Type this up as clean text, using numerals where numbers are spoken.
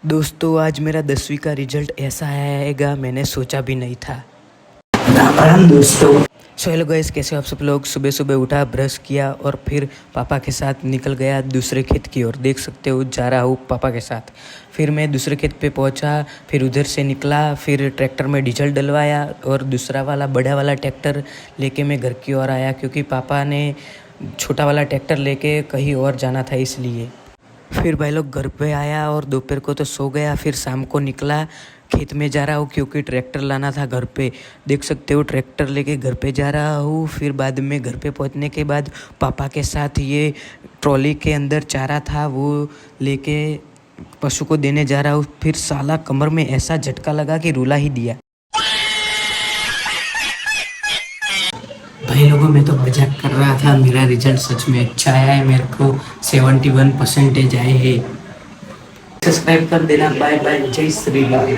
दोस्तों आज मेरा 10वीं का रिजल्ट ऐसा आएगा मैंने सोचा भी नहीं था। राम दोस्तों। सो हेलो गाइस, कैसे हो आप सब लोग। सुबह सुबह उठा, ब्रश किया और फिर पापा के साथ निकल गया दूसरे खेत की ओर। देख सकते हो जा रहा हूँ पापा के साथ। फिर मैं दूसरे खेत पे पहुँचा, फिर उधर से निकला, फिर ट्रैक्टर में डीजल डलवाया और दूसरा वाला बड़ा वाला ट्रैक्टर लेके मैं घर की ओर आया, क्योंकि पापा ने छोटा वाला ट्रैक्टर लेके कहीं और जाना था इसलिए। फिर भाई लोग घर पे आया और दोपहर को तो सो गया। फिर शाम को निकला, खेत में जा रहा हूँ क्योंकि ट्रैक्टर लाना था घर पे। देख सकते हो ट्रैक्टर लेके घर पे जा रहा हूँ। फिर बाद में घर पे पहुँचने के बाद पापा के साथ ये ट्रॉली के अंदर चारा था वो लेके पशु को देने जा रहा हूँ। फिर साला कमर में ऐसा झटका लगा कि रुला ही दिया। भाई लोगों, मैं तो मजाक कर रहा था, मेरा रिजल्ट सच में अच्छा आया है। मेरे को 71% आए हैं। सब्सक्राइब कर देना। बाय बाय, जय श्री राम।